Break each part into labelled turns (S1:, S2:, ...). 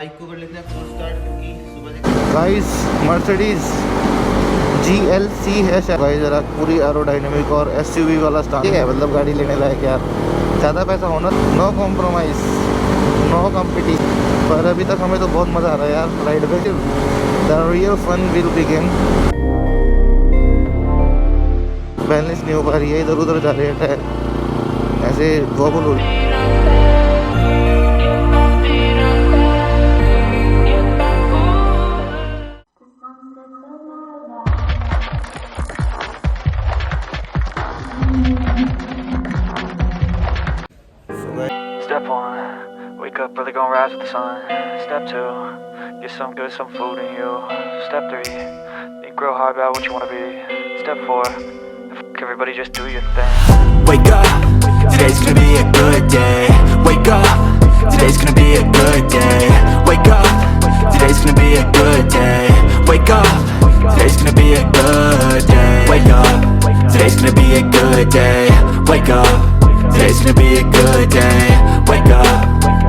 S1: Bike को कर लेते हैं फुल स्टार्ट क्योंकि सुबह
S2: गाइस मर्सिडीज GLC है शायद भाई, जरा पूरी एरोडाइनमिक और SUV वाला स्टाइल है, मतलब गाड़ी लेने लायक यार। ज़्यादा पैसा होना, नो कॉम्प्रोमाइज़, नो कॉम्पिटिशन। पर अभी तक हमें तो बहुत मज़ा आ रहा है यार राइड पे। The real fun will begin. Balance नहीं हो पा रही है, इधर उधर जा रही है, ऐसे वॉबल हो रही है।
S3: Step 1, wake up early, gonna rise with the sun. Step 2, get some good, some food in you. Step 3, think real hard about what you wanna be. Step 4, everybody just do your thing. Wake up, today's gonna be a good day. Wake up, today's gonna be a good day. Wake up, today's gonna be a good day. Wake up, today's gonna be a good day. Wake up, today's gonna be a good day. Wake up. Today's gonna be a good day. Wake up.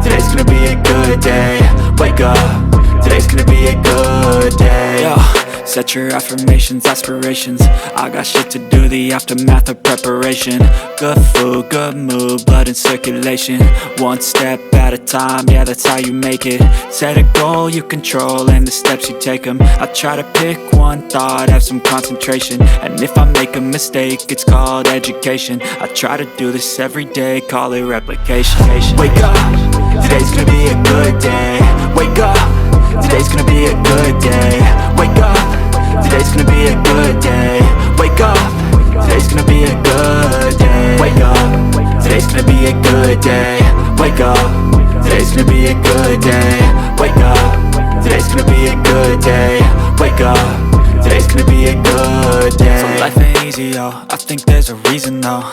S3: Today's gonna be a good day. Wake up. Today's gonna be a good day. Yo, set your affirmations, aspirations. I got shit to do, the aftermath of preparation. Good food, good mood, blood in circulation. One step at a time, yeah, that's how you make it. Set a goal you control and the steps you take them. I try to pick one thought, have some concentration. And if I make a mistake, it's called education. I try to do this every day, call it replication. Wake up, today's gonna be a good day. Wake up, today's gonna be a good day. Wake up, today's gonna be a good day. Wake up, today's gonna be a good day. Wake up, today's gonna be a good day. Wake up, today's gonna be a good day. Wake up, today's gonna be a good day. Wake up, today's gonna be a good day. So life ain't easy, yo, I think there's a reason though.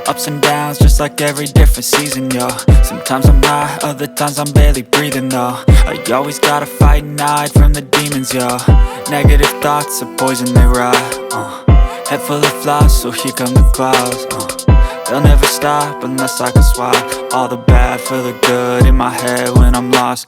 S3: Ups and downs, just like every different season, yo. Sometimes I'm high, other times I'm barely breathing, though. You always gotta fight and hide from the demons, yo. Negative thoughts are poison, they rot. Head full of flies, so here come the clouds. They'll never stop unless I can swap all the bad for the good in my head when I'm lost.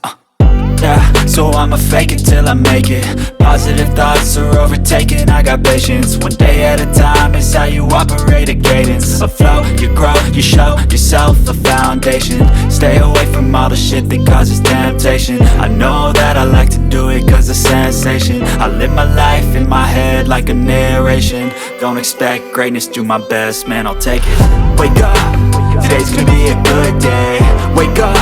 S3: Yeah, so I'ma fake it till I make it. Positive thoughts are overtaken, I got patience. One day at a time is how you operate a cadence. A flow, you grow, you show yourself a foundation. Stay away from all the shit that causes temptation. I know that I like to do it cause it's sensation. I live my life in my head like a narration. Don't expect greatness, do my best, man, I'll take it. Wake up, today's gonna be a good day. Wake up,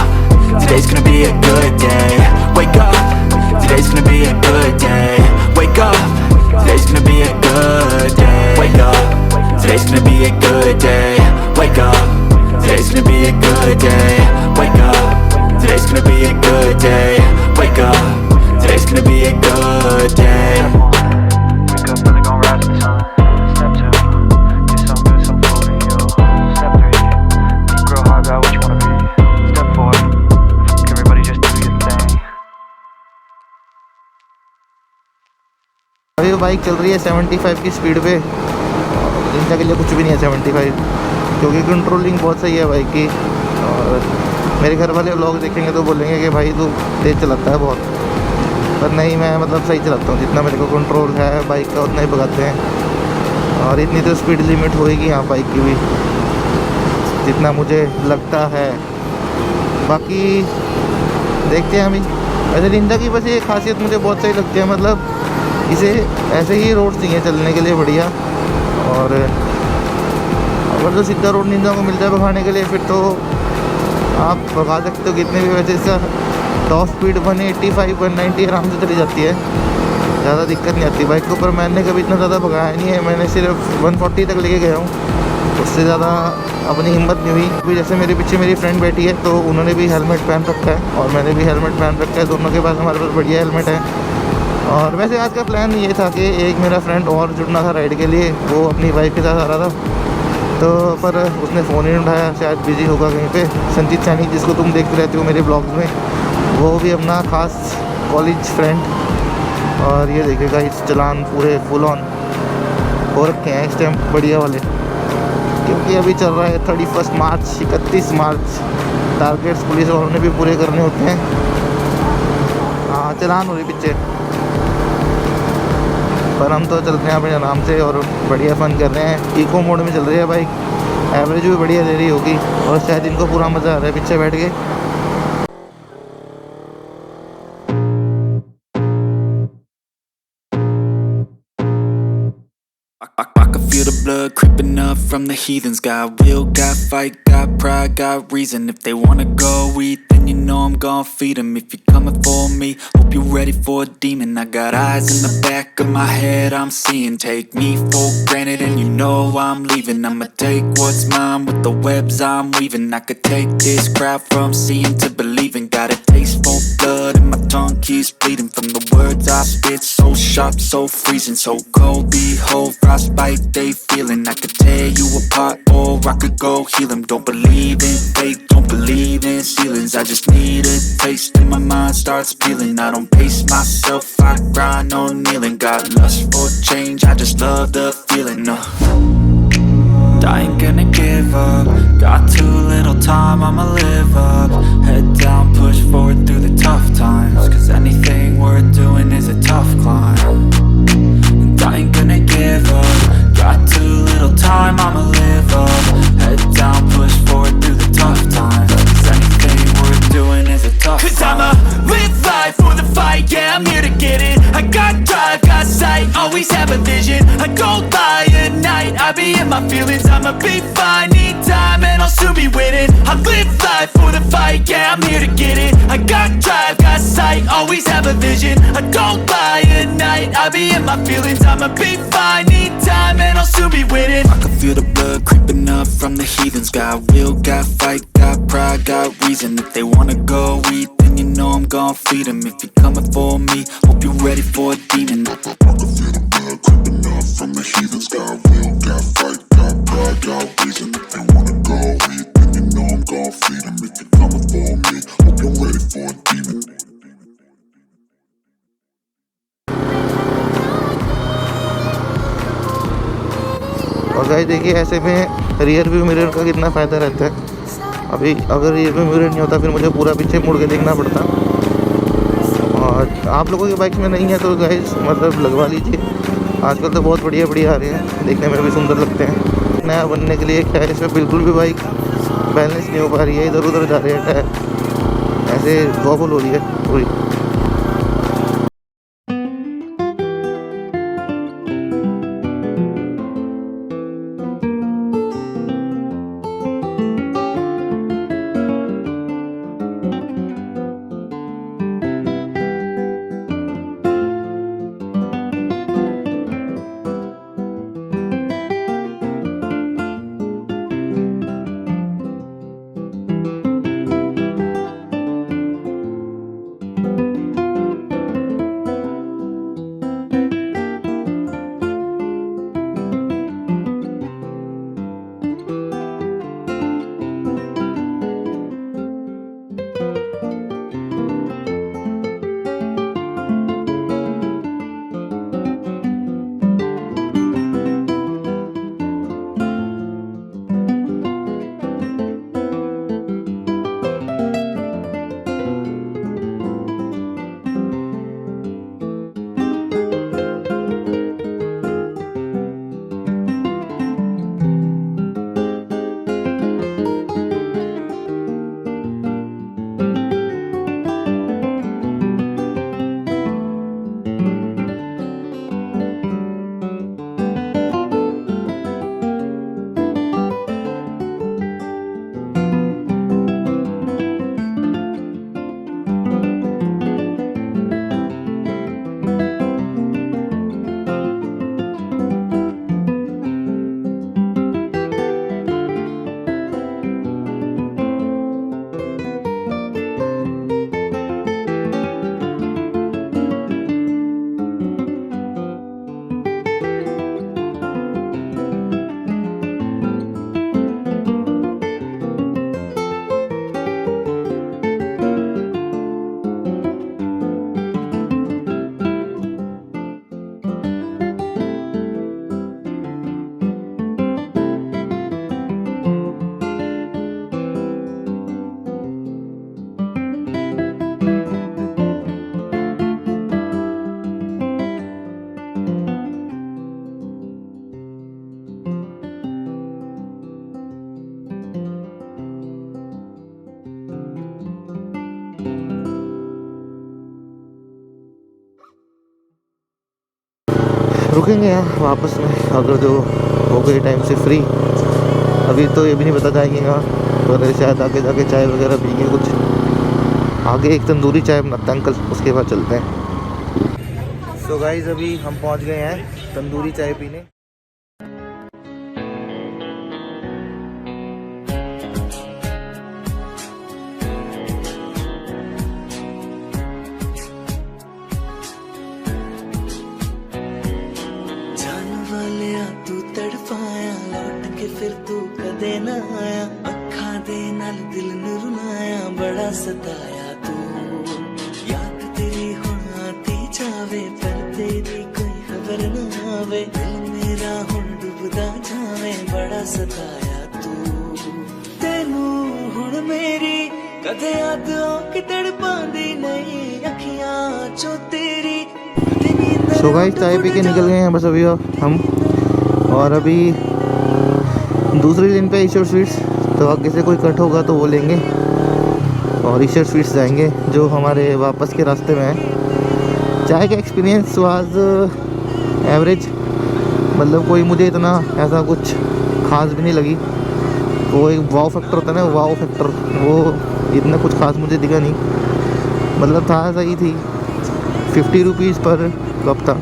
S3: today's gonna be a good day. Wake up, today's gonna be a good day. Wake up, today's gonna be a good day. Wake up, today's gonna be a good day. Wake up, today's gonna be a good day. Wake up, today's gonna be a good day. Wake up, today's gonna be a good day. Wake up, really gonna rise with the sun. Step 2, get some good, some food in you. Step 3, think real hard about what you wanna be. Step 4, everybody just do your thing.
S2: अभी bike चल रही है 75 की speed पे। India के लिए कुछ भी नहीं है 75, क्योंकि कंट्रोलिंग बहुत सही है बाइक की। और मेरे घर वाले व्लॉग देखेंगे तो बोलेंगे कि भाई तू तेज़ चलाता है बहुत, पर नहीं, मैं मतलब सही चलाता हूँ। जितना मेरे को कंट्रोल है बाइक का उतना ही भगाते हैं। और इतनी तो स्पीड लिमिट होएगी यहाँ बाइक की भी, जितना मुझे लगता है। बाकी देखते हैं अभी। वैसे इंडिया की बस ये खासियत मुझे बहुत सही लगती है, मतलब इसे ऐसे ही रोड चाहिए चलने के लिए बढ़िया। और अगर तो सीधा रोड निंजा को मिलता है भगाने के लिए, फिर तो आप भगा सकते हो कितने भी। वैसे इसका टॉप स्पीड 185 190 आराम से चली जाती है, ज़्यादा दिक्कत नहीं आती बाइक को। पर मैंने कभी इतना ज़्यादा भगाया नहीं है, मैंने सिर्फ 140 तक लेके गया हूँ, उससे ज़्यादा अपनी हिम्मत नहीं हुई। अभी जैसे मेरे पीछे मेरी फ्रेंड बैठी है, तो उन्होंने भी हेलमेट पहन रखा है और मैंने भी हेलमेट पहन रखा है। दोनों के पास हमारे पास बढ़िया हेलमेट है। और वैसे आज का प्लान ये था कि एक मेरा फ्रेंड और जुड़ना था राइड के लिए, वो अपनी वाइफ के साथ आ रहा था, तो पर उसने फ़ोन ही नहीं उठाया, शायद बिजी होगा कहीं पे। संजीत सैनी, जिसको तुम देखते रहते हो मेरे ब्लॉग्स में, वो भी अपना खास कॉलेज फ्रेंड। और ये देखेगा इस चलान पूरे फुल ऑन हो रखे हैं इस टाइम बढ़िया वाले, क्योंकि अभी चल रहा है 31 मार्च 31 मार्च। टारगेट्स पुलिस वालों ने भी पूरे करने होते हैं। चलान हो रही पीछे, पर हम तो चलते हैं अपने आराम से और बढ़िया फन कर रहे हैं। इको मोड में चल रही है बाइक, एवरेज भी बढ़िया दे रही होगी और शायद इनको पूरा मज़ा आ रहा है पीछे बैठ के।
S3: I can feel the blood creeping up from the heathens. Got will, got fight, got pride, got reason. If they wanna go eat, then you know I'm gon' feed them. If you're coming for me, hope you're ready for a demon. I got eyes in the back of my head, I'm seeing. Take me for granted and you know I'm leaving. I'ma take what's mine with the webs I'm weaving. I could take this crowd from seeing to believing. Got a taste for blood and my tongue keeps bleeding from the words I spit. So sharp, so freezing, so cold. Behold, frostbite they feeling. I could tear you apart or I could go heal them. Don't believe in fate, don't believe in ceilings. I just need a taste and my mind starts peeling. I don't pace myself, I grind on kneeling. Got lust for change, I just love the feeling. I ain't gonna give up. Got too little time, I'ma live up. Head down, push forward through the tough times. Cause anything worth doing is a tough climb. And I ain't gonna give up. Got too little time, I'ma live up. Head down, push forward through the tough times. Cause anything worth doing is a tough climb. Cause I'ma live life for the fight, yeah, I'm here to get it. I got drive, got sight, always have a vision. I don't lie at night, I be in my feelings. I'ma be fine, need time and I'll soon be winning. I live life for the fight, yeah, I'm here to get it. I got drive, got sight, always have a vision. I don't lie at night, I be in my feelings. I'ma be fine, need time and I'll soon be winning. I can feel the blood creeping up from the heathens. Got will, got fight, got pride, got reason. If they wanna go eat, then you know I'm gon' feed them. If you're coming for me, hope you're ready for a demon. I can feel the blood creeping up from the heathens. Got will, got fight, got pride, got reason. If they wanna go eat, then you know I'm gon' feed them. If you're coming for me, hope you're ready for a demon.
S2: और guys देखिए ऐसे में rear view mirror का कितना फ़ायदा रहता है। अभी अगर रियर व्यू मिरर नहीं होता फिर मुझे पूरा पीछे मुड़ के देखना पड़ता। और आप लोगों की बाइक में नहीं है तो गाइस मतलब लगवा लीजिए, आजकल तो बहुत बढ़िया बढ़िया आ रहे हैं, देखने में भी सुंदर लगते हैं। नया बनने के लिए एक टायर इसमें बिल्कुल भी बाइक बैलेंस नहीं हो पा रही है, इधर उधर जा रही है टायर, ऐसे वॉबल हो रही है पूरी। रुकेंगे यहाँ वापस में, अगर जो हो गए टाइम से फ्री। अभी तो ये भी नहीं पता जाएंगे यहाँ, पर शायद आगे जाके चाय वगैरह पिएंगे कुछ। आगे एक तंदूरी चाय बनाता है अंकल, उसके बाद चलते हैं। सो गाइस अभी हम पहुँच गए हैं तंदूरी चाय पीने।
S4: तू तड़पाया लौट के फिर तू कदे ना आया, अखा दे नाल दिल नू रुलाया, बड़ा सताया तू। याद तेरी हुण आती जावे, पर तेरी कोई खबर ना आवे, दिल मेरा हुण डुबदा जावे, बड़ा सताया तू। तेनू हुण मेरी कदे याद आके तड़पांदी नहीं, अखियां चो तेरी।
S2: सो गाइस चाय पी के निकल गए हैं बस अभी हम, और अभी दूसरी दिन पे ईश्वर स्वीट्स, तो आगे से कोई कट होगा तो वो लेंगे और ईश्वर स्वीट्स जाएंगे जो हमारे वापस के रास्ते में है। चाय का एक्सपीरियंस वाज एवरेज, मतलब कोई मुझे इतना ऐसा कुछ खास भी नहीं लगी। वो एक वाव फैक्टर होता है ना, वाव फैक्टर, वो इतना कुछ खास मुझे दिखा नहीं। मतलब था सही थी, 50 रुपीज़ पर कप था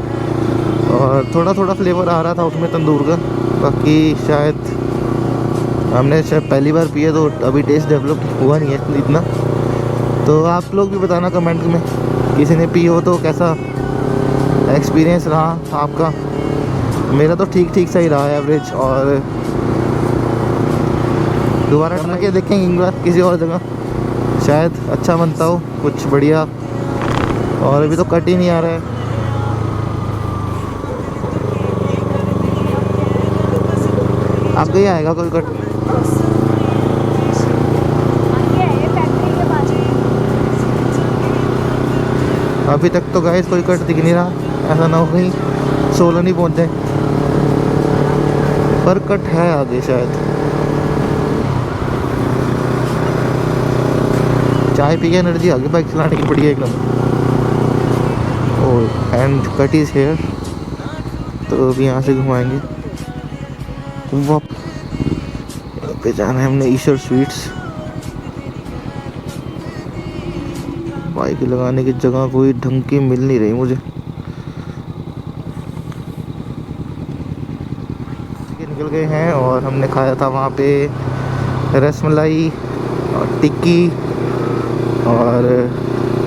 S2: और थोड़ा थोड़ा फ्लेवर आ रहा था उसमें तंदूर का। बाकी शायद हमने पहली बार पिया तो अभी टेस्ट डेवलप हुआ नहीं है इतना। तो आप लोग भी बताना कमेंट में, किसी ने पी हो तो कैसा एक्सपीरियंस रहा आपका। मेरा तो ठीक ठीक सही रहा है, एवरेज। और दोबारा बना के देखेंगे एक बार किसी और जगह, शायद अच्छा बनता हो कुछ बढ़िया। और अभी तो कट ही नहीं आ रहा है। आगे ही आएगा कोई कट। अभी तक तो गाइस कोई कट दिख नहीं रहा, ऐसा ना हो कहीं 16 नहीं पहुंच जाए, पर कट है आगे शायद। चाय पी के एनर्जी आ गई बाइक चलाने की बढ़िया एकदम। Oh and cut is here, तो अभी यहाँ से घुमाएंगे। यहाँ पे जाना है हमने ईश्वर स्वीट्स। बाइक लगाने की जगह कोई ढंग की मिल नहीं रही मुझे। निकल गए हैं और हमने खाया था वहाँ पे रसमलाई और टिक्की और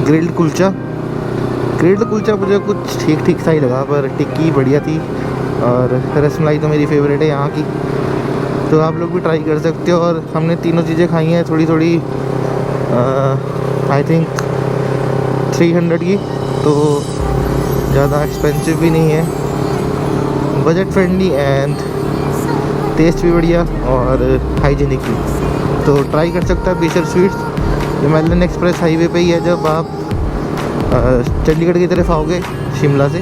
S2: ग्रिल्ड कुलचा। ग्रिल्ड कुलचा मुझे कुछ ठीक ठीक सा ही लगा, पर टिक्की बढ़िया थी और रसमलाई तो मेरी फेवरेट है यहाँ की, तो आप लोग भी ट्राई कर सकते हो। और हमने तीनों चीज़ें खाई हैं थोड़ी थोड़ी, आई थिंक 300 की, तो ज़्यादा एक्सपेंसिव भी नहीं है, बजट फ्रेंडली एंड टेस्ट भी बढ़िया और हाइजीनिक भी। तो ट्राई कर सकता है ईश्वर स्वीट्स। हिमालयन एक्सप्रेस हाईवे पे ही है, जब आप चंडीगढ़ की तरफ आओगे शिमला से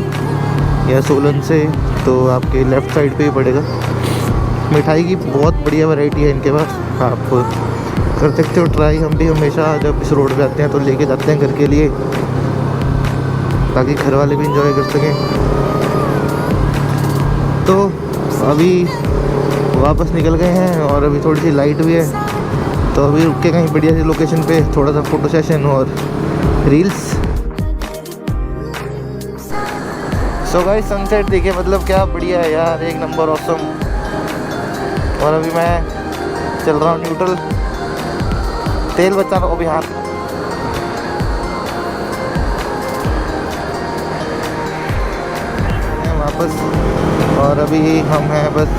S2: या सोलन से, तो आपके लेफ़्ट साइड पे ही पड़ेगा। मिठाई की बहुत बढ़िया वैरायटी है इनके पास, आप कर सकते हो ट्राई। हम भी हमेशा जब इस रोड पे आते हैं तो लेके जाते हैं घर के लिए, ताकि घर वाले भी इंजॉय कर सकें। तो अभी वापस निकल गए हैं और अभी थोड़ी सी लाइट भी है, तो अभी रुक के कहीं बढ़िया सी लोकेशन पे थोड़ा सा फ़ोटो सेशन और रील्स। सो गाइस सनसेट देखिए, मतलब क्या बढ़िया है यार, एक नंबर ऑसम। और अभी मैं चल रहा हूँ न्यूट्रल, तेल बचा रहा हूँ अभी हाथ। वापस, और अभी हम हैं बस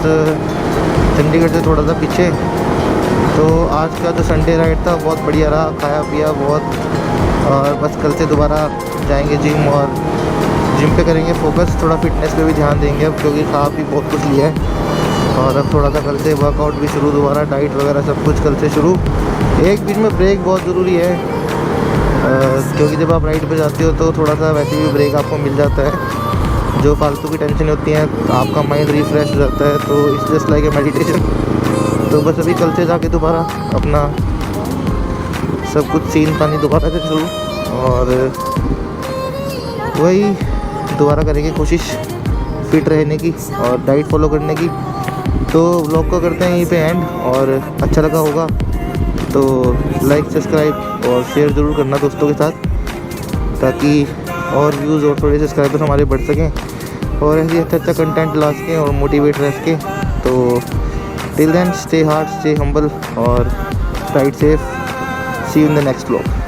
S2: चंडीगढ़ से थोड़ा सा पीछे। तो आज का जो संडे राइड था बहुत बढ़िया रहा, खाया पिया बहुत, और बस कल से दोबारा जाएंगे जिम, और जिम पे करेंगे फोकस, थोड़ा फिटनेस पे भी ध्यान देंगे अब, क्योंकि खा भी बहुत कुछ लिया है। और अब थोड़ा सा कल से वर्कआउट भी शुरू, दोबारा डाइट वगैरह सब कुछ कल से शुरू। एक बीच में ब्रेक बहुत ज़रूरी है, क्योंकि जब आप राइड पे जाते हो तो थोड़ा सा वैसे भी ब्रेक आपको मिल जाता है। जो फालतू की टेंशन होती है, आपका माइंड रिफ्रेश हो जाता है, तो it's just like a meditation. तो बस अभी कल से जाके दोबारा अपना सब कुछ सीन पानी दोबारा से शुरू, और वही दोबारा करेंगे कोशिश फिट रहने की और डाइट फॉलो करने की। तो व्लॉग को करते हैं यहीं पे एंड, और अच्छा लगा होगा तो लाइक सब्सक्राइब और शेयर ज़रूर करना दोस्तों के साथ, ताकि और व्यूज़ और थोड़े सब्सक्राइबर हमारे बढ़ सकें और ऐसे अच्छा कंटेंट ला सकें और मोटिवेट रह सकें। तो till then stay hard, stay humble और ride safe. See you in the next vlog.